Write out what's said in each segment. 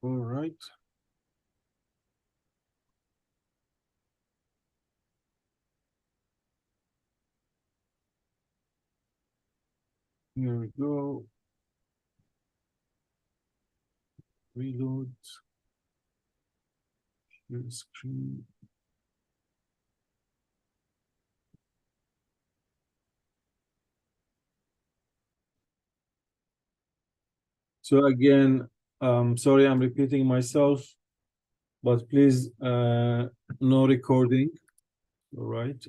All right. Here we go. Reload. Share screen. So again, sorry, I'm repeating myself, but please, no recording, all right,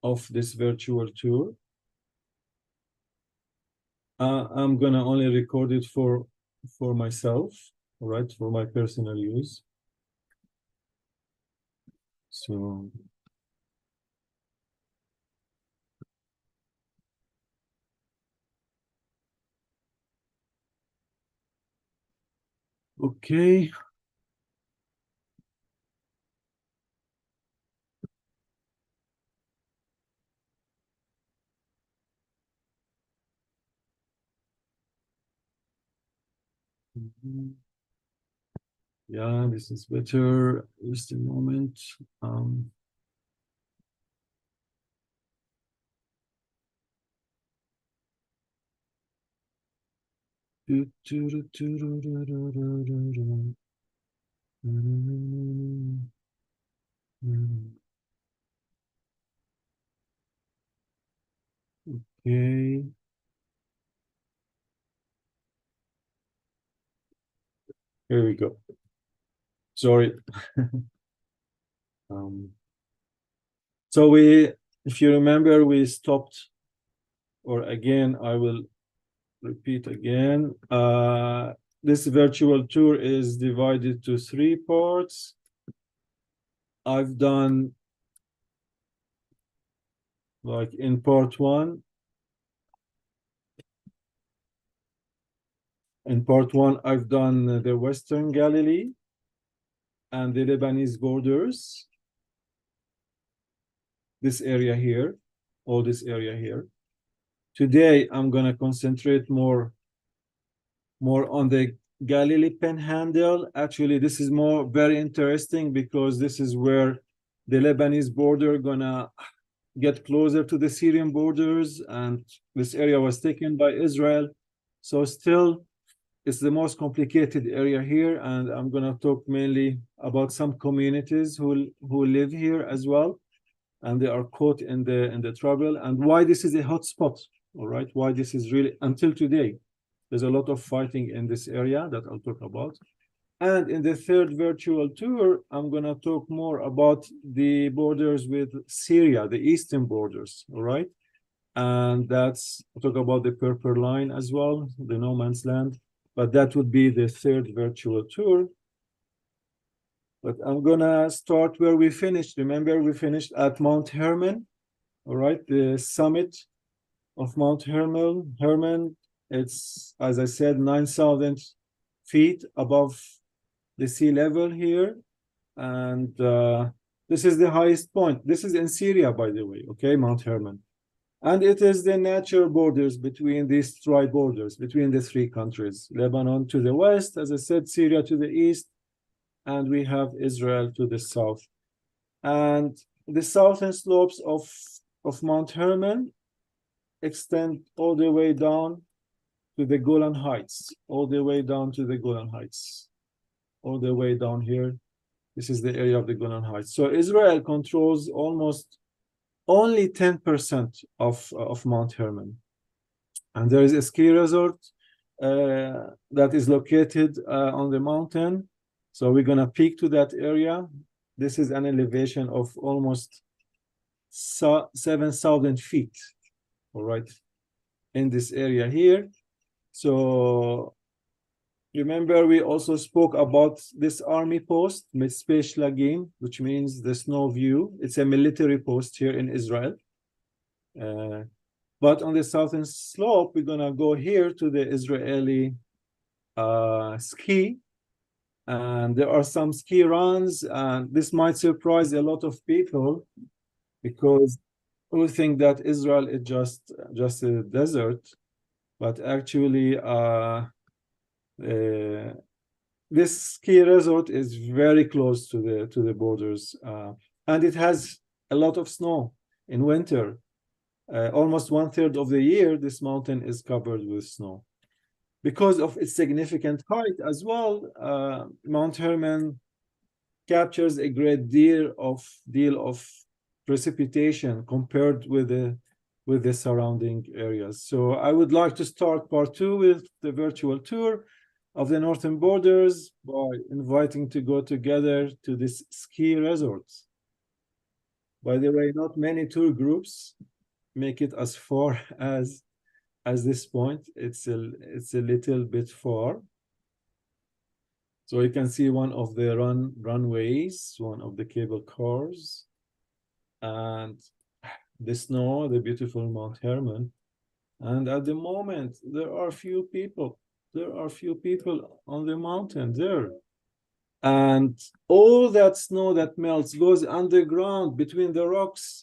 of this virtual tour. I'm gonna only record it for myself, all right, for my personal use. So okay. Yeah, this is better. Just a moment. Okay, here we go. Sorry. So if you remember, we stopped, or again, I will repeat again. This virtual tour is divided to 3 parts. I've done, like in part 1, I've done the Western Galilee and the Lebanese borders. This area here, all this area here. Today, I'm gonna concentrate more on the Galilee Panhandle. Actually, this is very interesting because this is where the Lebanese border gonna get closer to the Syrian borders, and this area was taken by Israel. So still, it's the most complicated area here, and I'm gonna talk mainly about some communities who live here as well, and they are caught in the trouble, and why this is a hot spot. All right, why this is really until today. There's a lot of fighting in this area that I'll talk about. And in the third virtual tour, I'm going to talk more about the borders with Syria, the eastern borders, all right? And I'll talk about the Purple Line as well, the no man's land. But that would be the third virtual tour. But I'm going to start where we finished. Remember, we finished at Mount Hermon, all right? The summit of Mount Hermon. Hermon, it's, as I said, 9,000 feet above the sea level here. And this is the highest point. This is in Syria, by the way, okay, Mount Hermon. And it is the natural borders between these borders, between the 3 countries. Lebanon to the west, as I said, Syria to the east, and we have Israel to the south. And the southern slopes of Mount Hermon extend all the way down to the Golan Heights, all the way down to the Golan Heights, all the way down here. This is the area of the Golan Heights. So Israel controls almost only 10% of Mount Hermon. And there is a ski resort that is located on the mountain. So we're going to peak to that area. This is an elevation of almost 7,000 feet, all right, in this area here. So remember, we also spoke about this army post, Mitzpeh Shlagim, which means the snow view. It's a military post here in Israel. But on the southern slope, we're gonna go here to the Israeli ski. And there are some ski runs, and this might surprise a lot of people because we think that Israel is just a desert, but actually This ski resort is very close to the borders, and it has a lot of snow in winter. Almost 1/3 of the year, this mountain is covered with snow. Because of its significant height as well, Mount Hermon captures a great deal of precipitation compared with the surrounding areas. So I would like to start part 2 with the virtual tour of the northern borders by inviting to go together to this ski resort. By the way, not many tour groups make it as far as this point. It's a little bit far. So you can see one of the runways, one of the cable cars, and the snow, the beautiful Mount Hermon. And at the moment, there are few people. There are few people on the mountain there. And all that snow that melts goes underground between the rocks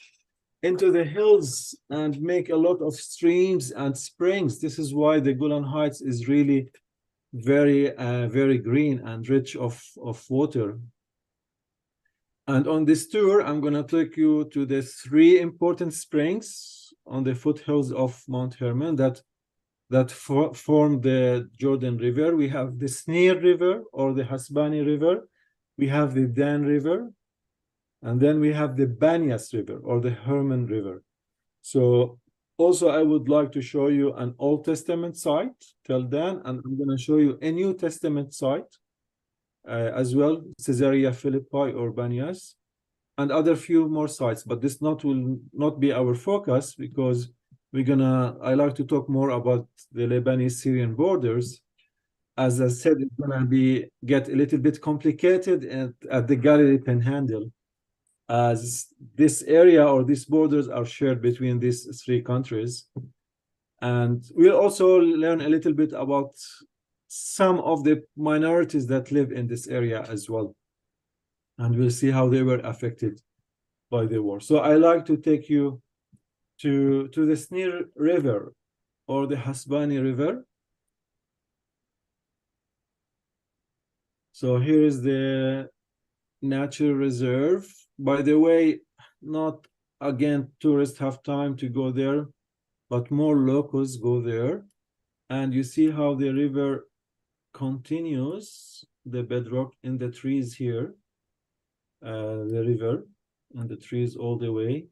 into the hills and make a lot of streams and springs. This is why the Golan Heights is really very green and rich of water. And on this tour, I'm going to take you to the 3 important springs on the foothills of Mount Hermon that form the Jordan River. We have the Snir River or the Hasbani River. We have the Dan River. And then we have the Banias River or the Hermon River. So also, I would like to show you an Old Testament site, Tel Dan, and I'm going to show you a New Testament site as well, Caesarea Philippi or Banias, and other few more sites. But this will not be our focus because I like to talk more about the Lebanese-Syrian borders. As I said, it's going to get a little bit complicated at the Galilee Panhandle, as this area or these borders are shared between these 3 countries. And we'll also learn a little bit about some of the minorities that live in this area as well. And we'll see how they were affected by the war. So I like to take you to the Snir River or the Hasbani River. So here is the natural reserve. By the way, not again tourists have time to go there, but more locals go there. And you see how the river continues, the bedrock in the trees here, the river and the trees all the way.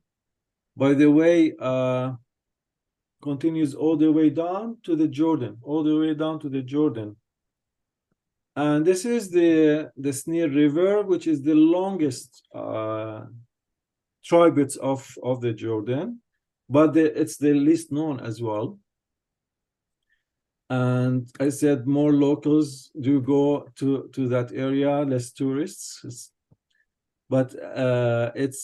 By the way, continues all the way down to the Jordan, all the way down to the Jordan. And this is the Snir River, which is the longest tributaries of the Jordan, but it's the least known as well. And I said more locals do go to that area, less tourists. But it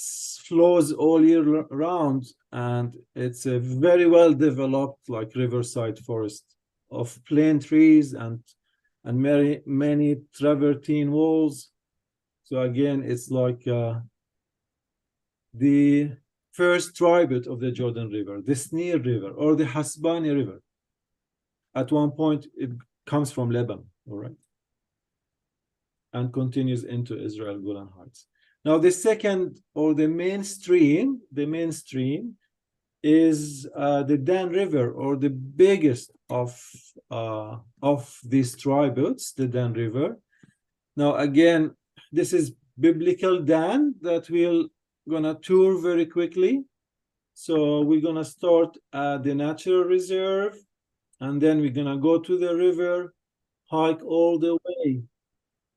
flows all year round, and it's a very well developed like riverside forest of plane trees and many travertine walls. So again, it's like the first tribute of the Jordan River, the Snir River or the Hasbani River. At one point, it comes from Lebanon, all right, and continues into Israel Golan Heights. Now, the second or the mainstream is the Dan River, or the biggest of these tributes, the Dan River. Now, again, this is biblical Dan that we're gonna tour very quickly. So we're gonna start at the natural reserve, and then we're gonna go to the river, hike all the way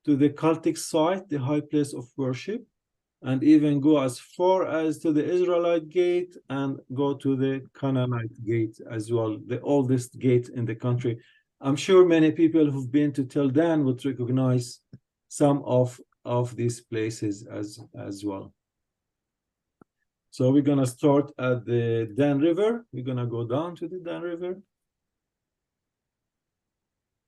to the cultic site, the high place of worship, and even go as far as to the Israelite gate and go to the Canaanite gate as well, the oldest gate in the country. I'm sure many people who've been to Tel Dan would recognize some of these places as well. So we're gonna start at the Dan River. We're gonna go down to the Dan River.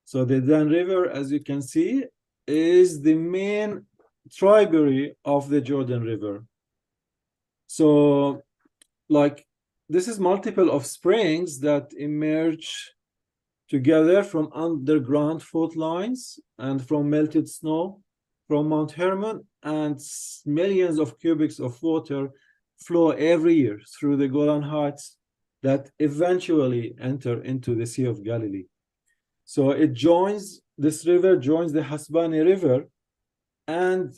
So the Dan River, as you can see, is the main tributary of the Jordan River. So, like, this is multiple of springs that emerge together from underground fault lines and from melted snow from Mount Hermon, and millions of cubics of water flow every year through the Golan Heights that eventually enter into the Sea of Galilee. So it joins, this river joins the Hasbani River and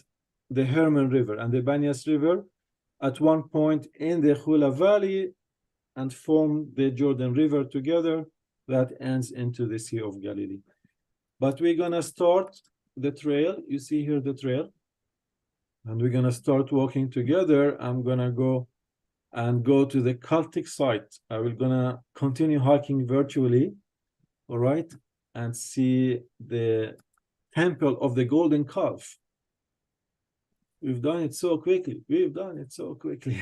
the Hermon River and the Banias River at one point in the Hula Valley and form the Jordan River together that ends into the Sea of Galilee. But we're gonna start the trail. You see here the trail. And we're gonna start walking together. I'm gonna go to the cultic site. I will gonna continue hiking virtually, all right, and see the temple of the golden calf. We've done it so quickly. We've done it so quickly.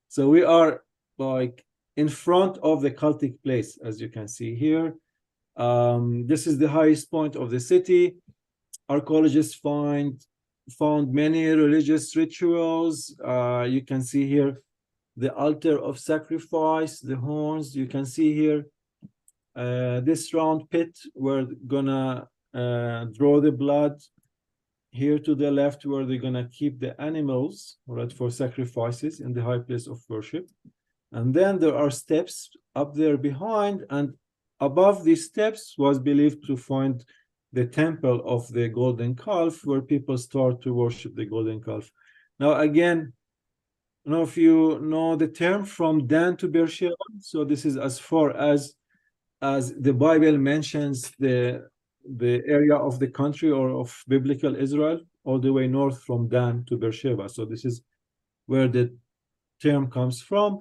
So we are like in front of the cultic place, as you can see here. This is the highest point of the city. Archaeologists found many religious rituals. You can see here the altar of sacrifice, the horns. You can see here this round pit. We're gonna draw the blood. Here to the left, where they're gonna keep the animals, right, for sacrifices in the high place of worship. And then there are steps up there behind, and above these steps was believed to find the temple of the golden calf, where people start to worship the golden calf. Now, again, I don't know if you know the term from Dan to Beersheba. So this is as far as the Bible mentions the area of the country or of biblical Israel, all the way north from Dan to Beersheba. So this is where the term comes from.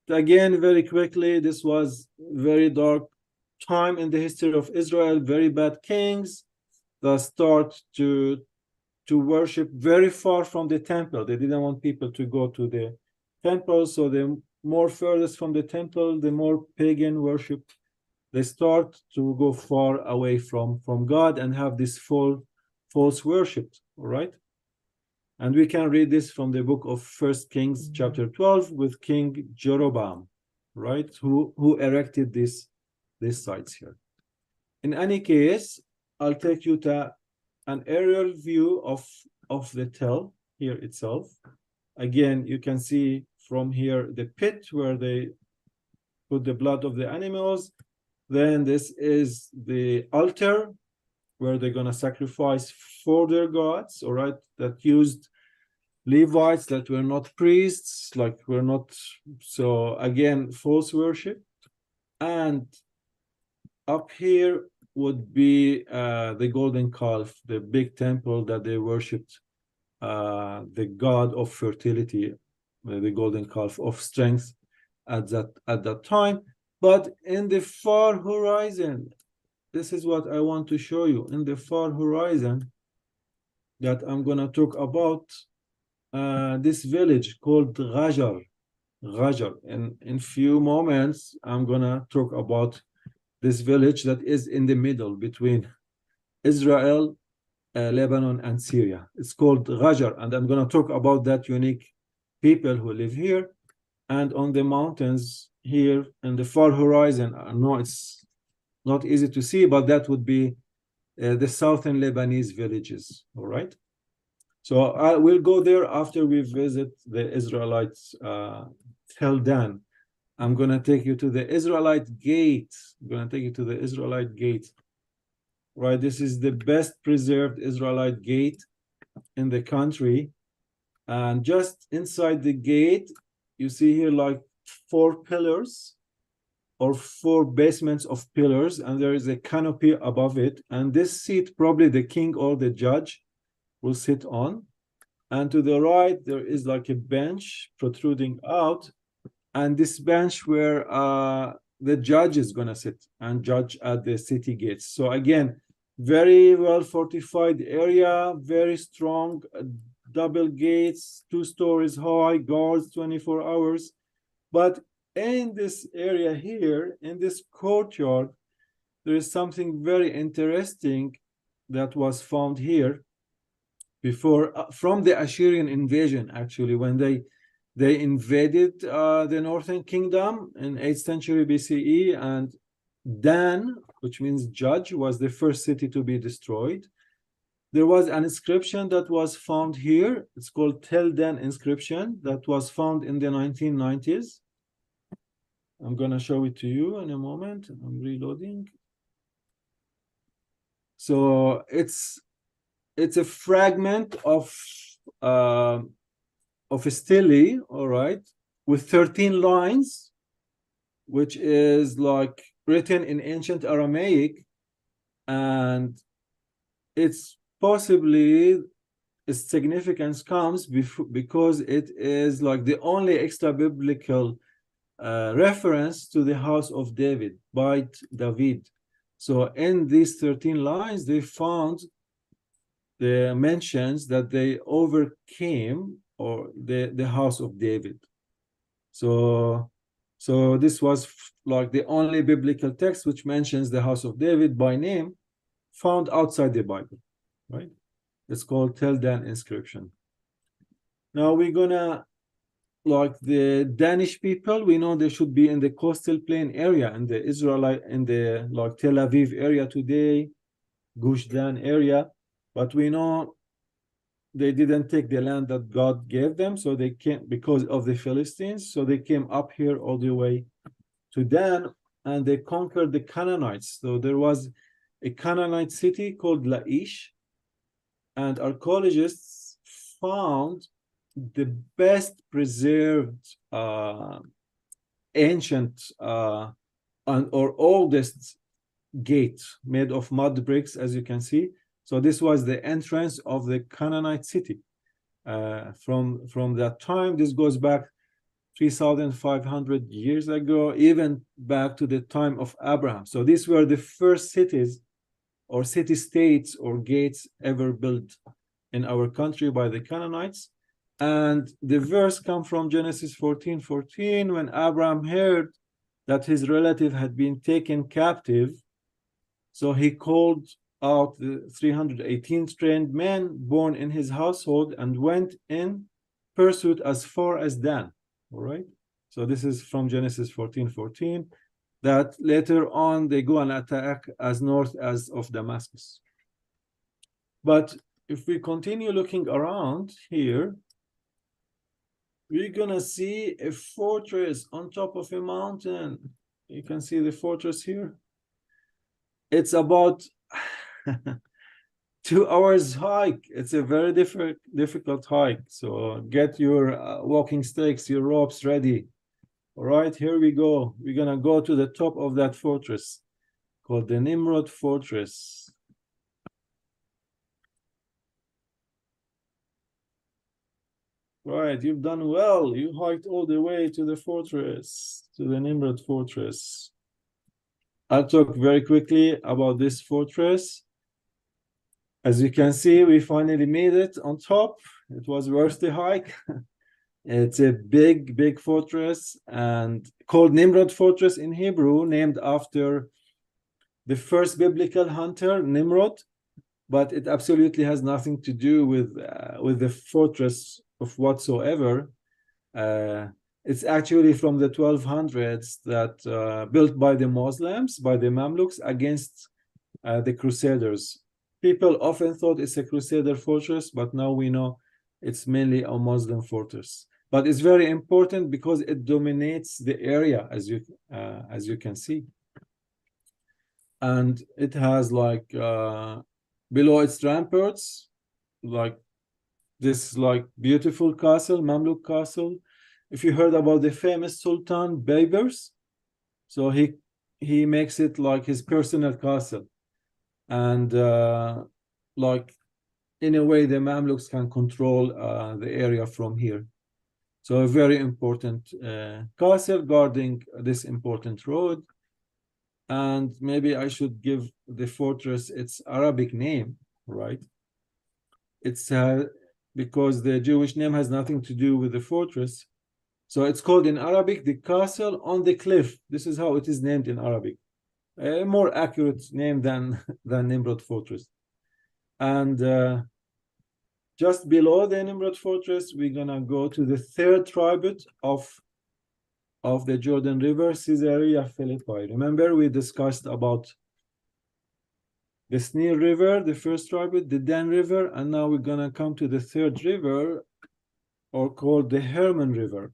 Again, very quickly, this was very dark time in the history of Israel, very bad kings that start to worship very far from the temple. They didn't want people to go to the temple, so the more furthest from the temple, the more pagan worship. They start to go far away from God and have this false worship, all right? And we can read this from the book of 1 Kings chapter 12 with King Jeroboam, right? Who erected these sites here. In any case, I'll take you to an aerial view of the tell here itself. Again, you can see from here the pit where they put the blood of the animals. Then this is the altar where they're gonna sacrifice for their gods, all right, that used Levites that were not priests, like were not, so again, false worship. And up here would be the golden calf, the big temple that they worshipped, the god of fertility, the golden calf of strength at that time. But in the far horizon, this is what I want to show you. In the far horizon that I'm going to talk about, this village called Ghajar. In few moments, I'm going to talk about this village that is in the middle between Israel, Lebanon, and Syria. It's called Ghajar, and I'm going to talk about that unique people who live here. And on the mountains here in the far horizon, I know it's not easy to see, but that would be the southern Lebanese villages, all right? So I will go there after we visit the Israelites, Tel Dan. I'm going to take you to the Israelite Gate. I'm going to take you to the Israelite Gate, right? This is the best preserved Israelite gate in the country. And just inside the gate, you see here like 4 pillars or 4 basements of pillars, and there is a canopy above it. And this seat, probably the king or the judge will sit on. And to the right, there is like a bench protruding out. And this bench where the judge is going to sit and judge at the city gates. So again, very well fortified area, very strong, double gates, 2 stories high, guards 24 hours. But in this area here, in this courtyard, there is something very interesting that was found here before, from the Assyrian invasion, actually, when they invaded the northern kingdom in 8th century BCE, and Dan which means judge, was the first city to be destroyed. There was an inscription that was found here. It's called Tel Dan inscription that was found in the 1990s. I'm going to show it to you in a moment. I'm reloading. So it's a fragment of a stele, all right, with 13 lines, which is like written in ancient Aramaic, and it's possibly its significance comes because it is like the only extra biblical reference to the house of David, Beit David. So in these 13 lines, they found the mentions that they overcame or the house of David. So this was like the only biblical text which mentions the house of David by name found outside the Bible, right? It's called Tel Dan inscription. Now we're gonna, like the Danish people, we know they should be in the coastal plain area, in the Israelite, in the like Tel Aviv area today, Gush Dan area, but we know they didn't take the land that God gave them, so they came because of the Philistines, so they came up here all the way to Dan, and they conquered the Canaanites. So there was a Canaanite city called Laish, and archaeologists found the best preserved ancient or oldest gate made of mud bricks, as you can see. So this was the entrance of the Canaanite city. From that time, this goes back 3,500 years ago, even back to the time of Abraham. So these were the first cities or city-states or gates ever built in our country by the Canaanites. And the verse comes from Genesis 14:14, when Abraham heard that his relative had been taken captive. So he called out the 318 trained men born in his household and went in pursuit as far as Dan. All right. So this is from Genesis 14:14. That later on they go and attack as north as of Damascus. But if we continue looking around here, we're gonna see a fortress on top of a mountain. You can see the fortress here. It's about 2 hours hike. It's a very difficult hike. So get your walking sticks, your ropes ready. All right, here we go. We're gonna go to the top of that fortress called the Nimrod Fortress. Right, you've done well. You hiked all the way to the fortress, to the Nimrod Fortress. I'll talk very quickly about this fortress. As you can see, we finally made it on top. It was worth the hike. It's a big fortress and called Nimrod Fortress in Hebrew, named after the first biblical hunter, Nimrod, but it absolutely has nothing to do with the fortress of whatsoever. It's actually from the 1200s that built by the Muslims, by the Mamluks, against the Crusaders. People often thought it's a Crusader fortress, but now we know it's mainly a Muslim fortress. But it's very important because it dominates the area, as you can see. And it has like below its ramparts, like this like beautiful castle, Mamluk castle. If you heard about the famous Sultan Baybars, so he makes it like his personal castle, and like in a way the Mamluks can control the area from here. So a very important castle guarding this important road. And maybe I should give the fortress its Arabic name, right? It's because the Jewish name has nothing to do with the fortress. So it's called in Arabic the castle on the cliff. This is how it is named in Arabic. A more accurate name than Nimrod Fortress. And just below the Nimrod Fortress, we're gonna go to the third tribute of the Jordan River, Caesarea Philippi. Remember, we discussed about the Snir River, the first tribute, the Dan River, and now we're gonna come to the third river, or called the Hermon River.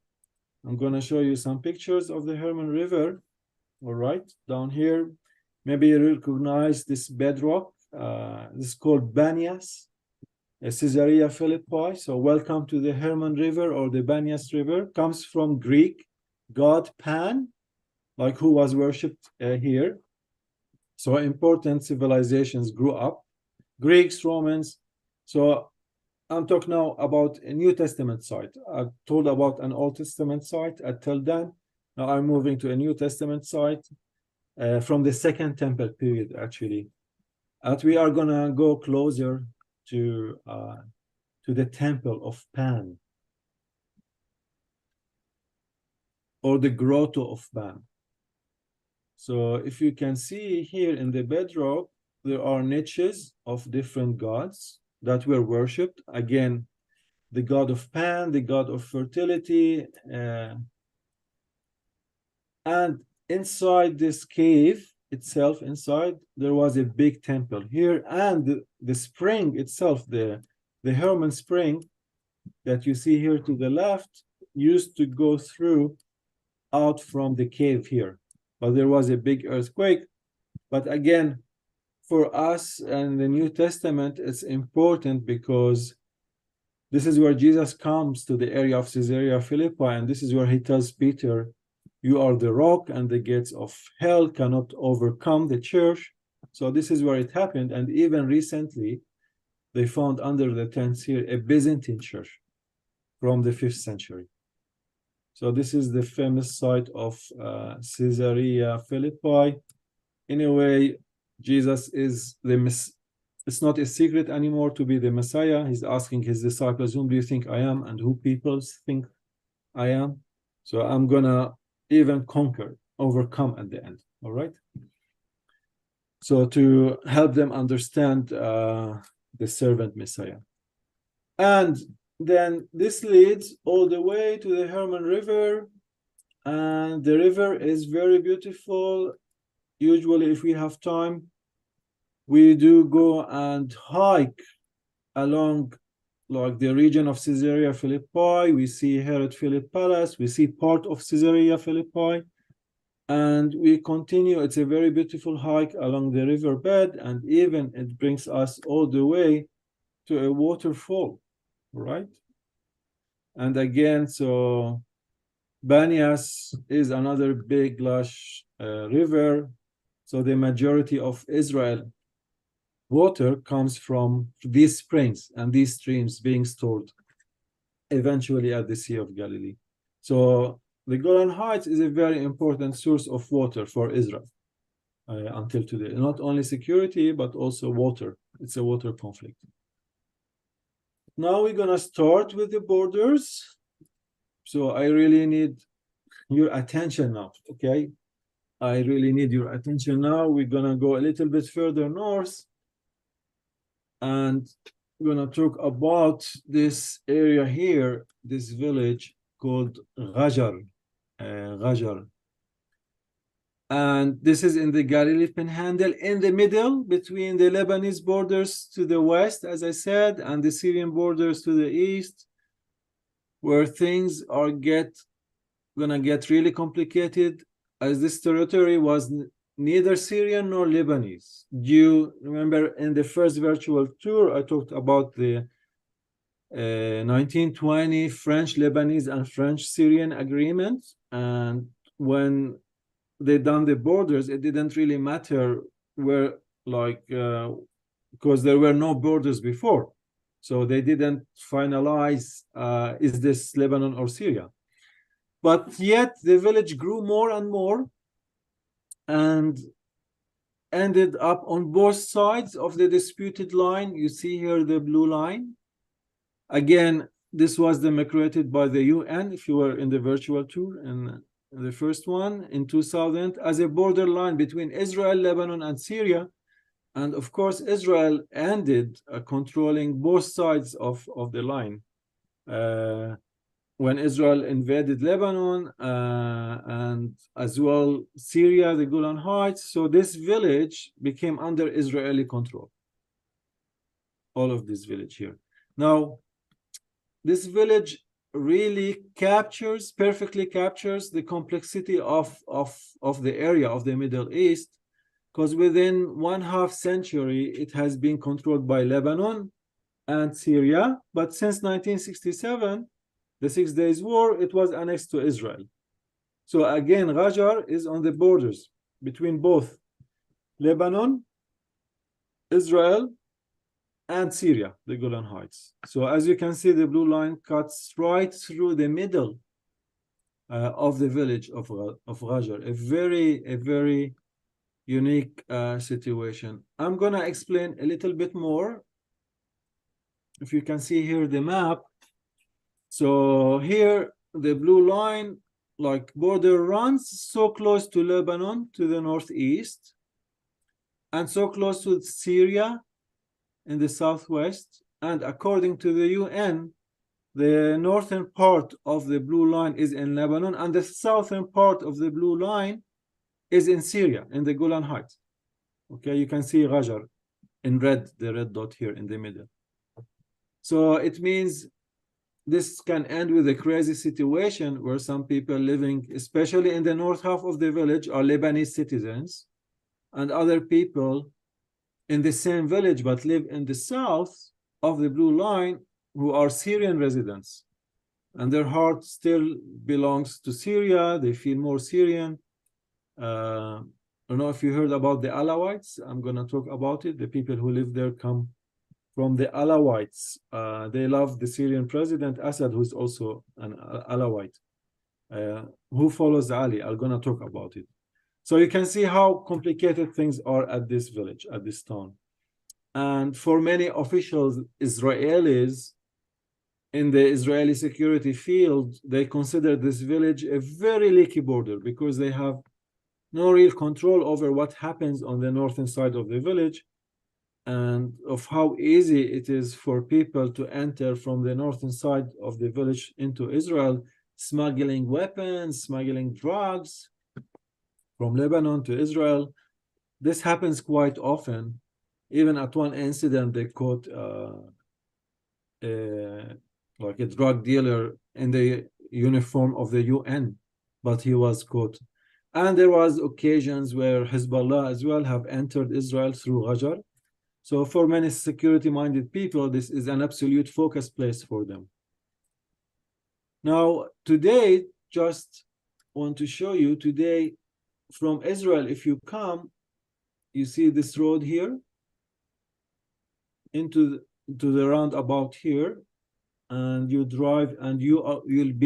I'm gonna show you some pictures of the Hermon River. All right, down here, maybe you recognize this bedrock. This is called Banias, Caesarea Philippi. So welcome to the Hermon River, or the Banias River. Comes from Greek god Pan, like who was worshipped here. So important civilizations grew up, Greeks, Romans. So I'm talking now about a New Testament site. I told about an Old Testament site at Tel Dan. Now I'm moving to a New Testament site from the Second Temple period, actually. And we are gonna go closer to the Temple of Pan, or the Grotto of Pan. So if you can see here in the bedrock, there are niches of different gods that were worshipped. Again, the god of Pan, the god of fertility, and inside this cave itself, inside, there was a big temple here, and the spring itself, the Hermon spring that you see here to the left, used to go through out from the cave here. But there was a big earthquake. But again, for us and the New Testament, it's important because this is where Jesus comes to the area of Caesarea Philippi, and this is where he tells Peter, you are the rock, and the gates of hell cannot overcome the church. So this is where it happened. And even recently, they found under the tents here a Byzantine church from the 5th century. So this is the famous site of Caesarea Philippi. In a way, Jesus is it's not a secret anymore to be the Messiah. He's asking his disciples, whom do you think I am, and who people think I am? So I'm gonna even overcome at the end, all right? So to help them understand the servant Messiah. And then this leads all the way to the Hermon River, and the river is very beautiful. Usually, if we have time, we do go and hike along like the region of Caesarea Philippi. We see Herod Philip Palace, we see part of Caesarea Philippi, and we continue. It's a very beautiful hike along the riverbed, and even it brings us all the way to a waterfall, right? And again, so Banias is another big lush river. So the majority of Israel water comes from these springs and these streams being stored eventually at the Sea of Galilee. So the Golan Heights is a very important source of water for Israel until today. Not only security, but also water. It's a water conflict. Now we're gonna start with the borders. So I really need your attention now, okay? I really need your attention now. We're gonna go a little bit further north, and we're gonna talk about this area here, this village called Ghajar. Ghajar. And this is in the Galilee Panhandle, in the middle between the Lebanese borders to the west, as I said, and the Syrian borders to the east, where things are gonna get really complicated, as this territory was neither Syrian nor Lebanese. You remember in the first virtual tour, I talked about the 1920 French-Lebanese and French-Syrian agreement, and when they done the borders, it didn't really matter where, like, because there were no borders before. So they didn't finalize, is this Lebanon or Syria? But yet the village grew more and more and ended up on both sides of the disputed line. You see here the blue line. Again, this was democrated by the UN, if you were in the virtual tour, and the first one in 2000, as a borderline between Israel, Lebanon, and Syria. And of course, Israel ended controlling both sides of the line when Israel invaded Lebanon and as well Syria, the Golan Heights. So this village became under Israeli control. All of this village here. Now, this village really perfectly captures the complexity of the area of the Middle East, because within 1/2 century, it has been controlled by Lebanon and Syria. But since 1967, the 6 Days War, it was annexed to Israel. So again, Rajar is on the borders between both Lebanon, Israel, and Syria, the Golan Heights. So as you can see, the blue line cuts right through the middle of the village of Rajar. A very unique situation. I'm gonna explain a little bit more. If you can see here the map. So here, the blue line, like border, runs so close to Lebanon to the northeast, and so close to Syria in the southwest. And according to the UN, the northern part of the blue line is in Lebanon, and the southern part of the blue line is in Syria, in the Golan Heights. Okay, you can see Rajar in red, the red dot here in the middle. So it means this can end with a crazy situation where some people living, especially in the north half of the village, are Lebanese citizens, and other people in the same village but live in the south of the blue line who are Syrian residents, and their heart still belongs to Syria. They feel more Syrian. I don't know if you heard about the Alawites. I'm going to talk about it. The people who live there come from the Alawites. They love the Syrian president Assad, who's also an Alawite, who follows Ali. I'm going to talk about it. So you can see how complicated things are at this village, at this town. And for many officials, Israelis in the Israeli security field, they consider this village a very leaky border because they have no real control over what happens on the northern side of the village, and of how easy it is for people to enter from the northern side of the village into Israel, smuggling weapons, smuggling drugs from Lebanon to Israel. This happens quite often. Even at one incident, they caught like a drug dealer in the uniform of the UN, but he was caught. And there was occasions where Hezbollah as well have entered Israel through Rajar. So for many security-minded people, this is an absolute focus place for them. Now, today, just want to show you today from Israel, if you come, you see this road here into the roundabout here, and you drive, and you'll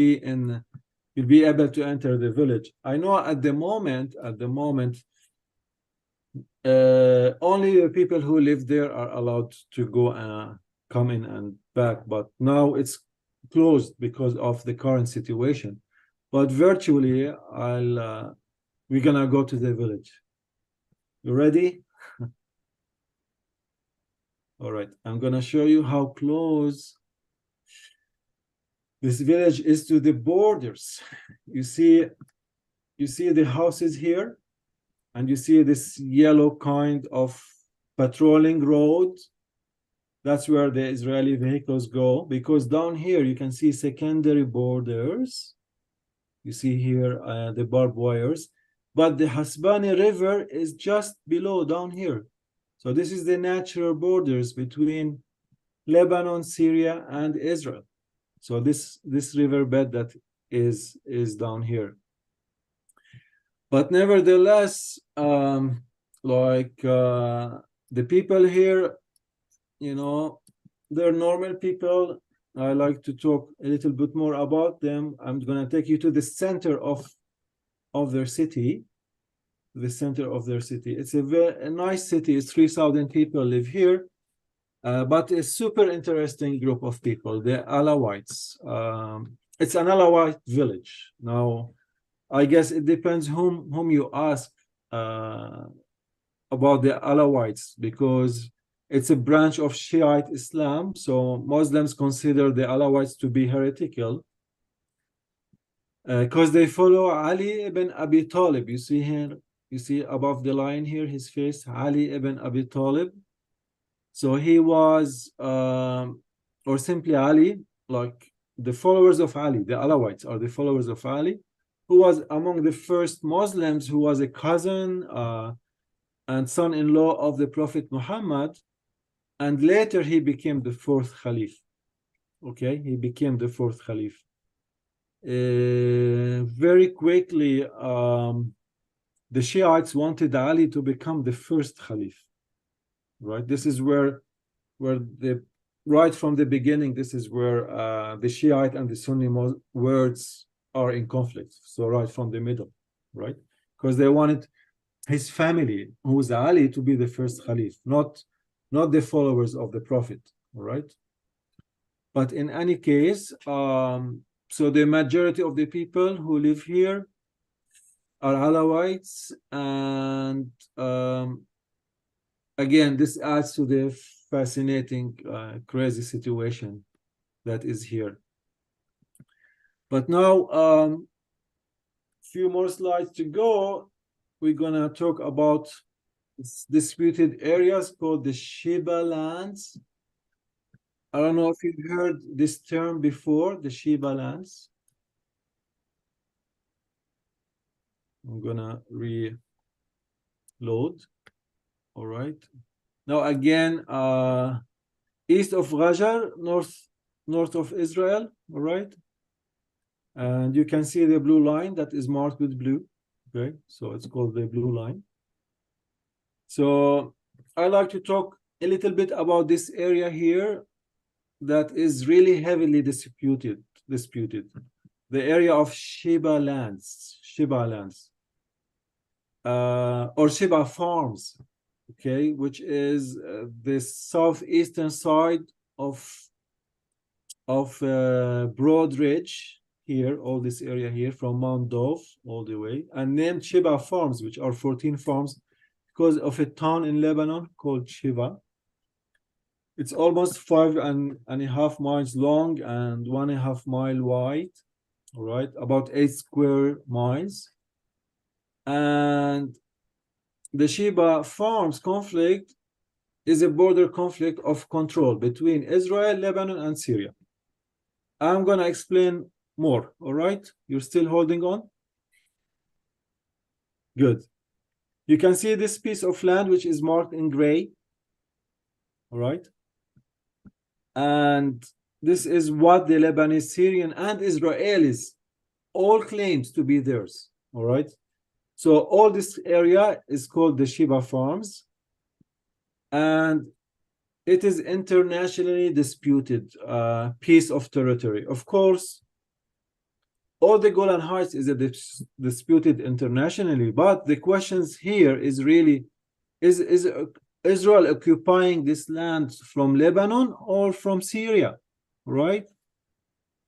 be able to enter the village. I know at the moment, only the people who live there are allowed to go come in and back, but now it's closed because of the current situation. But virtually, we're gonna go to the village. You ready? All right, I'm gonna show you how close this village is to the borders. You see the houses here, and you see this yellow kind of patrolling road. That's where the Israeli vehicles go, because down here you can see secondary borders. You see here the barbed wires, but the Hasbani River is just below down here. So this is the natural borders between Lebanon, Syria, and Israel. So this riverbed that is down here. But nevertheless, the people here, you know, they're normal people. I like to talk a little bit more about them. I'm going to take you to the center of their city. The center of their city. It's a very nice city. It's 3,000 people live here. But a super interesting group of people, the Alawites. It's an Alawite village. Now, I guess it depends whom you ask about the Alawites, because it's a branch of Shiite Islam. So Muslims consider the Alawites to be heretical. Because they follow Ali ibn Abi Talib. You see here, you see above the line here, his face, Ali ibn Abi Talib. So he was, or simply Ali, like the followers of Ali, the Alawites are the followers of Ali, who was among the first Muslims, who was a cousin and son-in-law of the Prophet Muhammad. And later he became the fourth Caliph. Okay, he became the fourth Caliph. Very quickly, the Shiites wanted Ali to become the first Caliph. Right, this is where the right from the beginning, this is where the Shiite and the Sunni words are in conflict. So right from the middle, right, because they wanted his family, who's Ali, to be the first Caliph, not the followers of the Prophet. All right, but in any case, so the majority of the people who live here are Alawites, and again, this adds to the fascinating, crazy situation that is here. But now, few more slides to go. We're gonna talk about disputed areas called the Sheba lands. I don't know if you've heard this term before, the Sheba lands. I'm gonna reload. All right. Now again, east of Rajar, north of Israel. All right. And you can see the blue line that is marked with blue. Okay, so it's called the blue line. So I like to talk a little bit about this area here that is really heavily disputed. The area of Sheba lands, or Sheba farms, okay, which is the southeastern side of Broad Ridge here, all this area here from Mount Dov all the way, and named Sheba farms, which are 14 farms because of a town in Lebanon called Sheba. It's almost 5.5 miles long and 1.5 mile wide, all right, about 8 square miles. And the Sheba farms conflict is a border conflict of control between Israel, Lebanon, and Syria. I'm gonna explain more, all right? You're still holding on? Good. You can see this piece of land which is marked in gray, all right? And this is what the Lebanese, Syrian, and Israelis all claims to be theirs, all right? So all this area is called the Sheba Farms, and it is internationally disputed piece of territory. Of course, all the Golan Heights is disputed internationally, but the questions here is really, is Israel occupying this land from Lebanon or from Syria, right?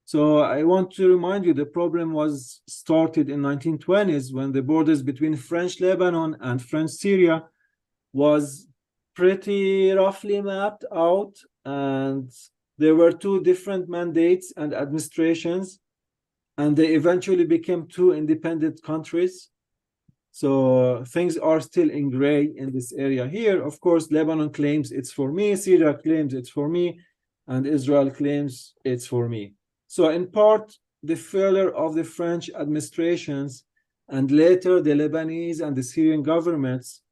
So I want to remind you the problem was started in 1920s when the borders between French Lebanon and French Syria was pretty roughly mapped out, and there were two different mandates and administrations, and they eventually became two independent countries. So things are still in gray in this area here. Of course, Lebanon claims it's for me, Syria claims it's for me, and Israel claims it's for me. So in part, the failure of the French administrations and later the Lebanese and the Syrian governments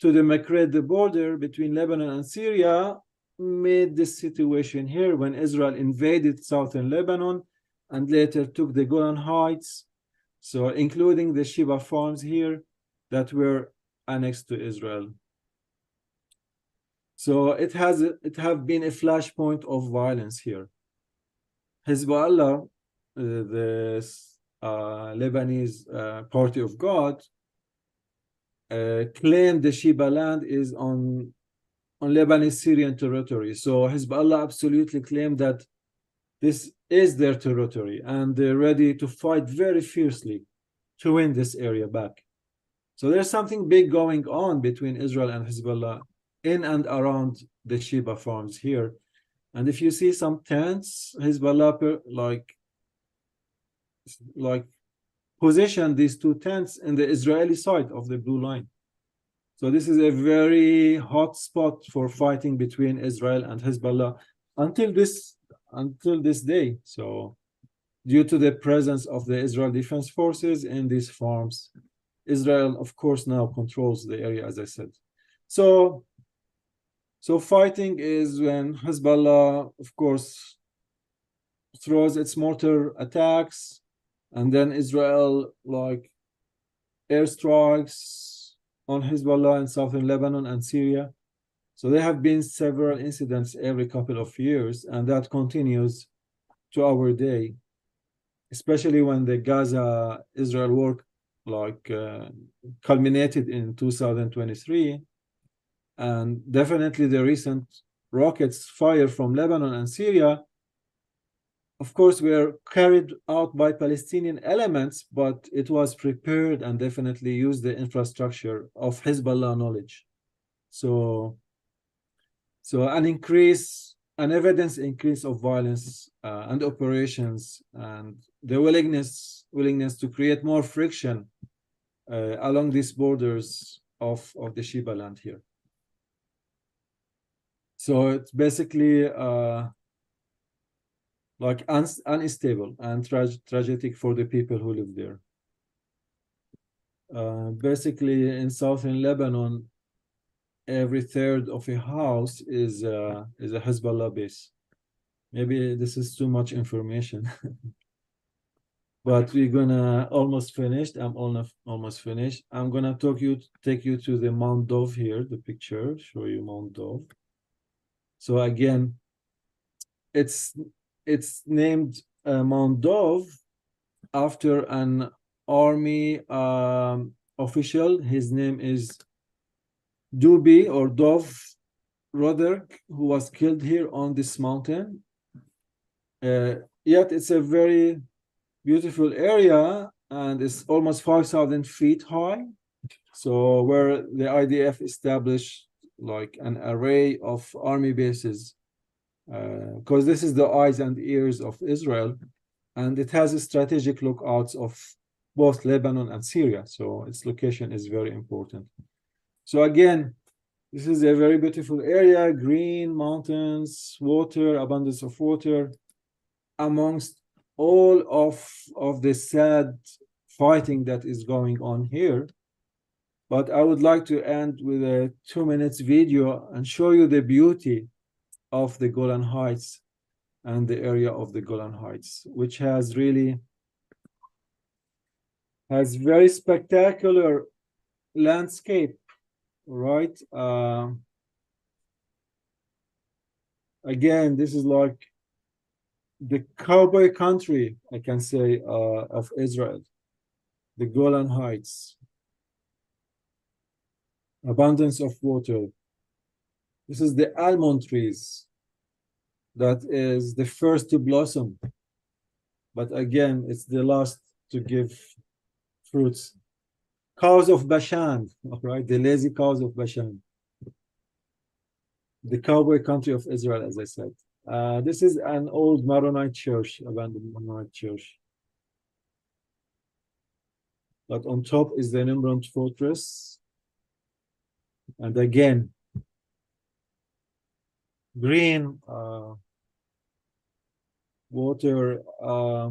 to demarcate the border between Lebanon and Syria made this situation here when Israel invaded southern Lebanon and later took the Golan Heights, so including the Sheba farms here that were annexed to Israel. So it have been a flashpoint of violence here. Hezbollah, the Lebanese Party of God, claimed the Sheba land is on Lebanese Syrian territory. So Hezbollah absolutely claimed that this is their territory, and they're ready to fight very fiercely to win this area back. So there's something big going on between Israel and Hezbollah in and around the Sheba farms here. And if you see some tents, Hezbollah like positioned these two tents in the Israeli side of the blue line. So this is a very hot spot for fighting between Israel and Hezbollah until this day. So due to the presence of the Israel Defense Forces in these farms, Israel, of course, now controls the area, as I said. So fighting is when Hezbollah, of course, throws its mortar attacks, and then Israel like airstrikes on Hezbollah in southern Lebanon and Syria. So there have been several incidents every couple of years, and that continues to our day, especially when the Gaza-Israel war culminated in 2023. And definitely the recent rockets fired from Lebanon and Syria, of course, were carried out by Palestinian elements, but it was prepared and definitely used the infrastructure of Hezbollah knowledge. So an evidence increase of violence and operations, and the willingness to create more friction along these borders of the Sheba land here. So it's basically like unstable and tragic for the people who live there. Basically, in southern Lebanon, every third of a house is a Hezbollah base. Maybe this is too much information, but we're gonna almost finished. I'm almost finished. I'm gonna take you to the Mount Dov here. The picture show you Mount Dov. So again, it's named Mount Dov after an army official. His name is Dubi or Dov Roderick, who was killed here on this mountain. Yet it's a very beautiful area, and it's almost 5,000 feet high. So where the IDF established like an array of army bases, because this is the eyes and ears of Israel, and it has a strategic lookouts of both Lebanon and Syria. So its location is very important. So again, this is a very beautiful area, green mountains, water, abundance of water, amongst all of the sad fighting that is going on here. But I would like to end with a 2 minutes video and show you the beauty of the Golan Heights and the area of the Golan Heights, which has very spectacular landscape, right? Again, this is like the cowboy country, I can say, of Israel, the Golan Heights. Abundance of water. This is the almond trees that is the first to blossom, but again, it's the last to give fruits. Cows of Bashan, all right, the lazy cows of Bashan. The cowboy country of Israel, as I said. This is an old Maronite church, abandoned Maronite church. But on top is the Nimrod fortress. And again, green water, a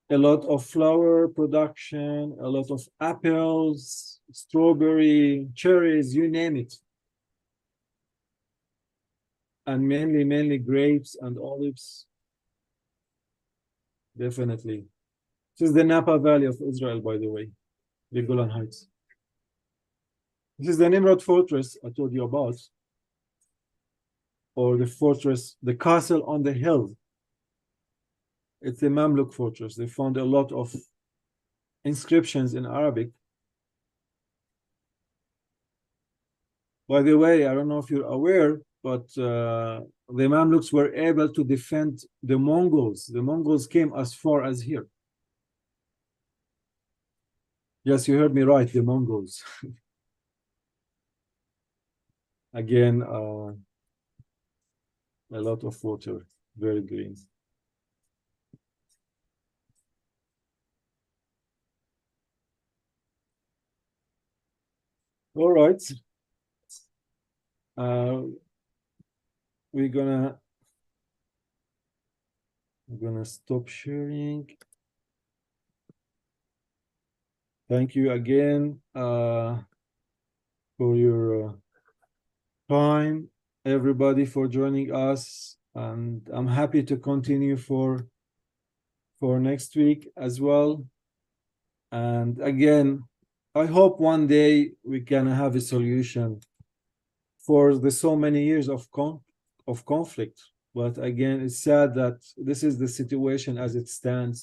lot of flower production, a lot of apples, strawberry, cherries, you name it. And mainly grapes and olives. Definitely. This is the Napa Valley of Israel, by the way, the Golan Heights. This is the Nimrod fortress I told you about, or the fortress, the castle on the hill. It's the Mamluk fortress. They found a lot of inscriptions in Arabic. By the way, I don't know if you're aware, but the Mamluks were able to defend the Mongols. The Mongols came as far as here. Yes, you heard me right, the Mongols. Again, a lot of water, very green. All right. We're gonna stop sharing. Thank you again for your time, everybody, for joining us, and I'm happy to continue for next week as well. And again, I hope one day we can have a solution for the so many years of conflict. But again, it's sad that this is the situation as it stands.